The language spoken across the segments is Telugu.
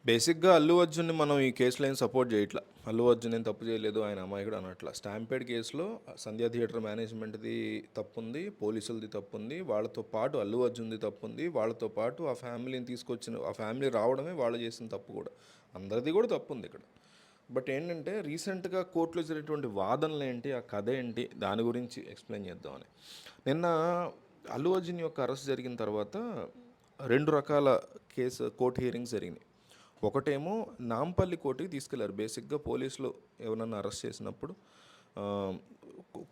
బేసిక్‌గా 'అల్లు అర్జున్‌ని' మనం ఈ కేసులో ఏం సపోర్ట్ చేయట్లా. 'అల్లు అర్జున్' ఏం తప్పు చేయలేదు. ఆయన అమాయకుడు అనట్లా. స్టాంపేడ్ కేసులో సంధ్యా థియేటర్ మేనేజ్‌మెంట్‌ది తప్పుంది. పోలీసులది తప్పుంది. వాళ్ళతో పాటు 'అల్లు అర్జున్‌ది తప్పుంది. వాళ్ళతో పాటు ఆ ఫ్యామిలీని తీసుకొచ్చిన ఆ ఫ్యామిలీ రావడమే వాళ్ళు చేసిన తప్పు కూడా. అందరిది కూడా తప్పుంది ఇక్కడ. బట్ ఏంటంటే రీసెంట్‌గా కోర్టులో జరిగినటువంటి వాదనలేంటి? ఆ కథ ఏంటి? దాని గురించి ఎక్స్‌ప్లెయిన్ చేద్దామని. నిన్న 'అల్లు అర్జున్' యొక్క అరెస్ట్ జరిగిన తర్వాత 2 రకాల కోర్ట్ హియరింగ్స్ జరిగినాయి. ఒకటేమో నాంపల్లి కోర్టుకి తీసుకెళ్లారు. బేసిక్‌గా పోలీసులు ఎవరన్నా అరెస్ట్ చేసినప్పుడు ఆహ్,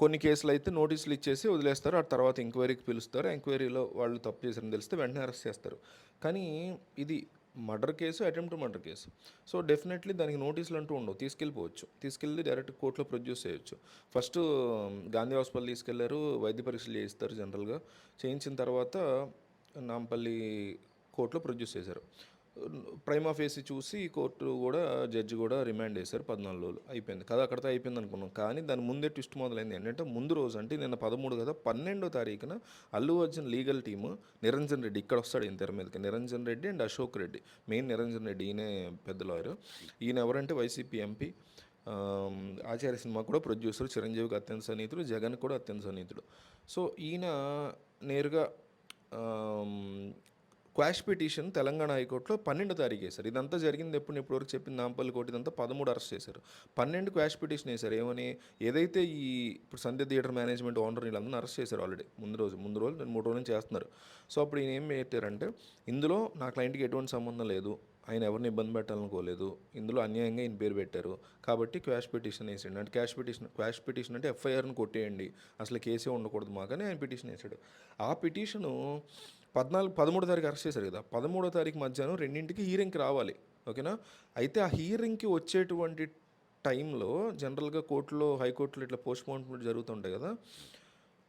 కొన్ని కేసులు అయితే నోటీసులు ఇచ్చేసి వదిలేస్తారు. ఆ తర్వాత ఎంక్వైరీకి పిలుస్తారు. ఎంక్వైరీలో వాళ్ళు తప్పు చేశారని తెలిస్తే వెంటనే అరెస్ట్ చేస్తారు. కానీ ఇది murder case, attempt murder case. So definitely దానికి నోటీసులు అంటూ ఉండవు. తీసుకెళ్ళిపోవచ్చు. తీసుకెళ్ళి డైరెక్ట్ కోర్టులో ప్రొడ్యూస్ చేయొచ్చు. ఫస్ట్ గాంధీ హాస్పిటల్ తీసుకెళ్లారు. వైద్య పరీక్షలు చేయిస్తారు జనరల్‌గా. చేయించిన తర్వాత నాంపల్లి కోర్టులో ప్రొడ్యూస్ చేశారు. ప్రైమా ఫేసి చూసి కోర్టు కూడా జడ్జి కూడా రిమాండ్ చేశారు 14 రోజులు. అయిపోయింది కథ అక్కడితో అయిపోయింది అనుకున్నాం. కానీ దాని ముందే ట్విస్ట్ మొదలైంది ఏంటంటే ముందు రోజు అంటే నిన్న 13 కదా 12వ తారీఖున అల్లు అర్జున్ లీగల్ టీము నిరంజన్ రెడ్డి ఇక్కడ వస్తాడు ఈయన తెర మీదకి. నిరంజన్ రెడ్డి అండ్ అశోక్ రెడ్డి. మెయిన్ నిరంజన్ రెడ్డి ఈయనే పెద్ద లాయర్. ఈయన ఎవరంటే వైసీపీ ఎంపీ. ఆచార్య సినిమా కూడా ప్రొడ్యూసర్. చిరంజీవికి అత్యంత సన్నిహితుడు. జగన్ కూడా అత్యంత సన్నిహితుడు. సో ఈయన నేరుగా క్వాష్ పిటిషన్ తెలంగాణ హైకోర్టులో 12 తారీఖు వేశారు. ఇదంతా జరిగింది ఇప్పటివరకు చెప్పింది నాంపల్లి కోర్టు ఇదంతా 13 అరెస్ట్ చేశారు. 12 క్వాష్ పిటిషన్ వేశారు. ఏమని ఏదైతే ఇప్పుడు సంధ్య థియేటర్ మేనేజ్మెంట్ ఓనర్ వీళ్ళందరూ అరెస్ట్ చేశారు ఆల్రెడీ ముందు రోజు 3 రోజుల నుంచి చేస్తున్నారు. సో అప్పుడు ఈయన ఏం పెట్టారంటే ఇందులో నా క్లయింట్కి ఎటువంటి సంబంధం లేదు, ఆయన ఎవరిని ఇబ్బంది పెట్టాలనుకోలేదు, ఇందులో అన్యాయంగా ఈయన పేరు పెట్టారు కాబట్టి క్వాష్ పిటిషన్ వేసాడు. అంటే క్వాష్ పిటిషన్ అంటే ఎఫ్ఐఆర్ని కొట్టేయండి, అసలు కేసే ఉండకూడదు మాకని ఆయన పిటిషన్ వేసాడు. ఆ పిటిషను 13 తారీఖు అరెస్ట్ చేశారు కదా, 13వ తారీఖు మధ్యాహ్నం 2ంటికి హీరింగ్కి రావాలి. ఓకేనా. అయితే ఆ హీరింగ్కి వచ్చేటువంటి టైంలో జనరల్గా కోర్టులో హైకోర్టులో ఇట్లా పోస్ట్పోన్మెంట్ జరుగుతుంటాయి కదా.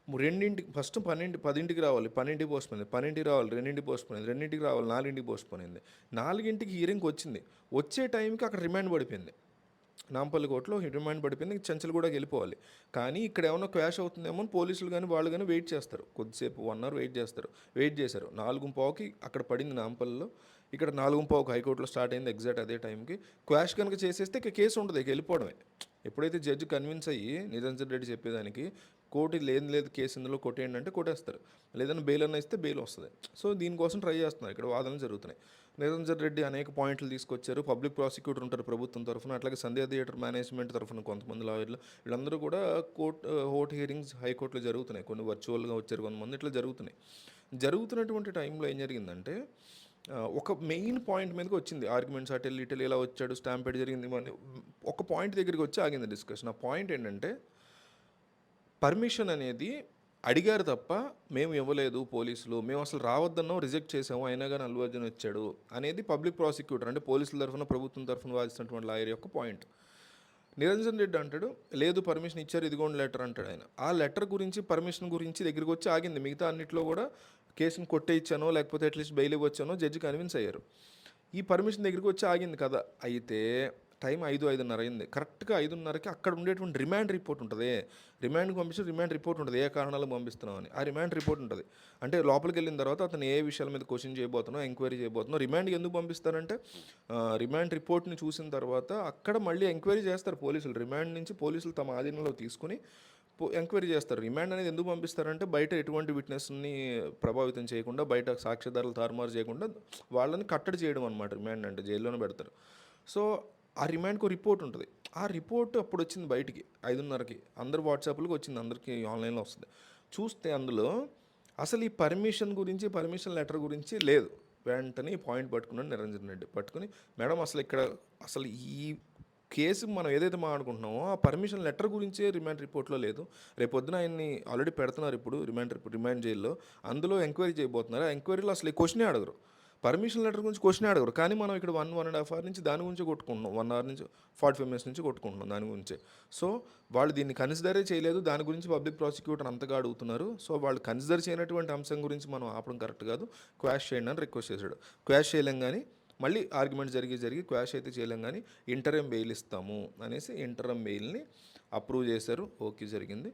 2ంటికి ఫస్ట్ 10ంటికి రావాలి, 12ంటికి పోస్ట్పోయింది, 12ంటికి రావాలి, 2ంటికి పోస్ట్పోయింది, 2ంటికి రావాలి, 4ంటికి పోస్ట్పోయింది, 4ంటికి హీరింగ్కి వచ్చింది. వచ్చే టైంకి అక్కడ రిమాండ్ పడిపోయింది. నాంపల్లి కోర్టులో రిమాండ్ పడిపోయింది. చెంచల్గూడకి వెళ్ళిపోవాలి. కానీ ఇక్కడ ఏమన్నా క్వాష్ అవుతుందేమో అని పోలీసులు కానీ వాళ్ళు కానీ వెయిట్ చేస్తారు. కొద్దిసేపు 1 అవర్ వెయిట్ చేస్తారు. వెయిట్ చేశారు. 4:15కి అక్కడ పడింది నాంపల్లిలో. ఇక్కడ 4:15కి హైకోర్టులో స్టార్ట్ అయింది. ఎగ్జాక్ట్ అదే టైంకి క్వాష్ కనుక చేసేస్తే ఇక కేసు ఉండదు, ఇక వెళ్ళిపోవడమే. ఎప్పుడైతే జడ్జి కన్విన్స్ అయ్యి నిరంజన్ రెడ్డి చెప్పేదానికి కోర్టు లేదు కేసు ఇందులో కొట్టేయండి అంటే కొట్టేస్తారు. లేదని బెయిల్ అన్న ఇస్తే బెయిల్ వస్తుంది. సో దీనికోసం ట్రై చేస్తున్నారు. ఇక్కడ వాదనలు జరుగుతున్నాయి. నిరంజన్ రెడ్డి అనేక పాయింట్లు తీసుకొచ్చారు. పబ్లిక్ ప్రాసిక్యూటర్ ఉంటారు ప్రభుత్వం తరఫున, అట్లాగే సంధ్యా థియేటర్ మేనేజ్మెంట్ తరఫున కొంతమంది లాయర్లు, వీళ్ళందరూ కూడా కోర్టు హియరింగ్స్ హైకోర్టులో జరుగుతున్నాయి. కొన్ని వర్చువల్గా వచ్చారు కొంతమంది, ఇట్లా జరుగుతున్నాయి. జరుగుతున్నటువంటి టైంలో ఏం జరిగిందంటే ఒక మెయిన్ పాయింట్ మీదకి వచ్చింది ఆర్గ్యుమెంట్స్. అటెల్ ఇలా వచ్చాడు, స్టాంపేడ్ జరిగింది, ఒక పాయింట్ దగ్గరికి వచ్చి ఆగింది డిస్కషన్. ఆ పాయింట్ ఏంటంటే పర్మిషన్ అనేది అడిగారు తప్ప మేము ఇవ్వలేదు పోలీసులు, మేము అసలు రావద్దన్నాం, రిజెక్ట్ చేసాము, అయినా కానీ అల్లు అర్జున్ వచ్చాడు అనేది పబ్లిక్ ప్రాసిక్యూటర్ అంటే పోలీసుల తరఫున ప్రభుత్వం తరఫున వాదిస్తున్నటువంటి లాయర్ యొక్క పాయింట్. నిరంజన్ రెడ్డి అంటాడు లేదు పర్మిషన్ ఇచ్చారు, ఇదిగోండి లెటర్ అంటాడు ఆయన. ఆ లెటర్ గురించి పర్మిషన్ గురించి దగ్గరికి వచ్చి ఆగింది. మిగతా అన్నింటిలో కూడా కేసును కొట్టే ఇచ్చానో లేకపోతే అట్లీస్ట్ బెయిల్ ఇవ్వచ్చానో జడ్జి కన్విన్స్ అయ్యారు. ఈ పర్మిషన్ దగ్గరికి వచ్చి ఆగింది కదా. అయితే టైం 5:30 అయింది. కరెక్ట్గా 5:30కి అక్కడ ఉండేటువంటి రిమాండ్ రిపోర్ట్ ఉంటుంది. రిమాండ్కి పంపించి రిమాండ్ రిపోర్ట్ ఉంటుంది, ఏ కారణాలకు పంపిస్తున్నామని. ఆ రిమాండ్ రిపోర్ట్ ఉంటుంది. అంటే లోపలికి వెళ్ళిన తర్వాత అతను ఏ విషయాల మీద క్వశ్చన్ చేయబోతున్నావు, ఎంక్వైరీ చేయబోతున్నావు. రిమాండ్కి ఎందుకు పంపిస్తారంటే రిమాండ్ రిపోర్ట్ని చూసిన తర్వాత అక్కడ మళ్ళీ ఎంక్వైరీ చేస్తారు పోలీసులు. రిమాండ్ నుంచి పోలీసులు తమ ఆధీనంలో తీసుకుని ఎంక్వైరీ చేస్తారు. రిమాండ్ అనేది ఎందుకు పంపిస్తారంటే బయట ఎటువంటి విట్నెస్ని ప్రభావితం చేయకుండా, బయట సాక్ష్యాధారాలు తారుమారు చేయకుండా వాళ్ళని కట్టడి చేయడం అనమాట రిమాండ్ అంటే. జైల్లోనే పెడతారు. సో ఆ రిమాండ్కి రిపోర్ట్ ఉంటుంది. ఆ రిపోర్ట్ అప్పుడు వచ్చింది బయటికి 5:30కి. అందరు వాట్సాప్లోకి వచ్చింది, అందరికీ ఆన్లైన్లో వస్తుంది. చూస్తే అందులో అసలు ఈ పర్మిషన్ లెటర్ గురించి లేదు. వెంటనే ఈ పాయింట్ పట్టుకున్నాడు నిరంజన్ రెడ్డి. పట్టుకుని మేడం అసలు ఈ కేసు మనం ఏదైతే మాట్లాడుకుంటున్నామో ఆ పర్మిషన్ లెటర్ గురించే రిమాండ్ రిపోర్ట్లో లేదు. రేపొద్దున ఆయన్ని ఆల్రెడీ పెడుతున్నారు ఇప్పుడు రిమాండ్ జైల్లో. అందులో ఎంక్వైరీ చేయబోతున్నారు. ఆ ఎంక్వైరీలో అసలు ఈ క్వశ్చనే అడగరు. పర్మిషన్ లెటర్ గురించి క్వశ్చన్ అడగరు. కానీ మనం ఇక్కడ 1.5 అవర్ నుంచి దాని గురించి కొట్టుకుంటున్నాం. 1 అవర్ నుంచి 45 మినిట్స్ నుంచి కొట్టుకుంటున్నాం దాని గురించే. సో వాళ్ళు దీన్ని కన్సిడరే చేయలేదు. దాని గురించి పబ్లిక్ ప్రాసిక్యూటర్ అంతగా అడుగుతున్నారు. సో వాళ్ళు కన్సిడర్ చేయనటువంటి అంశం గురించి మనం ఆపడం కరెక్ట్ కాదు, క్వాష్ చేయండి అని రిక్వెస్ట్ చేశాడు. క్వాష్ చేయలేం కానీ మళ్ళీ ఆర్గ్యుమెంట్ జరిగి క్వాష్ అయితే చేయలేం కానీ ఇంటర్ఎం బెయిల్ ఇస్తాము అనేసి ఇంటర్ఎం బెయిల్ని అప్రూవ్ చేశారు. ఓకే జరిగింది.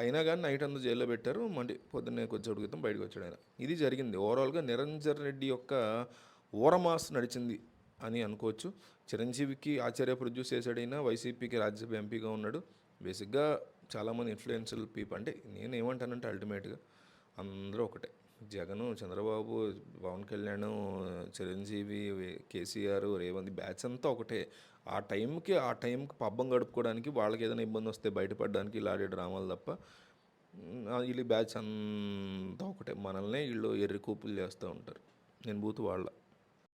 అయినా కానీ నైట్ అంతా జైల్లో పెట్టారు. మళ్ళీ పొద్దున్నే కొంచెం క్రితం బయటకు వచ్చాడు ఆయన. ఇది జరిగింది. ఓవరాల్గా నిరంజన్ రెడ్డి యొక్క ఓరమాస్ నడిచింది అని అనుకోవచ్చు. చిరంజీవికి ఆచార్య ప్రొడ్యూస్ చేశాడైనా వైసీపీకి రాజ్యసభ ఎంపీగా ఉన్నాడు. బేసిక్గా చాలామంది ఇన్ఫ్లుయెన్షియల్ పీపుల్, అంటే నేను ఏమంటానంటే అల్టిమేట్గా అందరూ ఒకటే. జగను, చంద్రబాబు, పవన్ కళ్యాణ్, చిరంజీవి, కేసీఆర్, రేవంత్ బ్యాచ్ అంతా ఒకటే. ఆ టైంకి పబ్బం గడుపుకోవడానికి, వాళ్ళకి ఏదైనా ఇబ్బంది వస్తే బయటపడడానికి ఇలా ఆడే డ్రామాలు తప్ప వీళ్ళు బ్యాచ్ అంతా ఒకటే. మనల్నే వీళ్ళు ఎర్రి కూపులు చేస్తూ ఉంటారు. నేను బూతు వాళ్ళ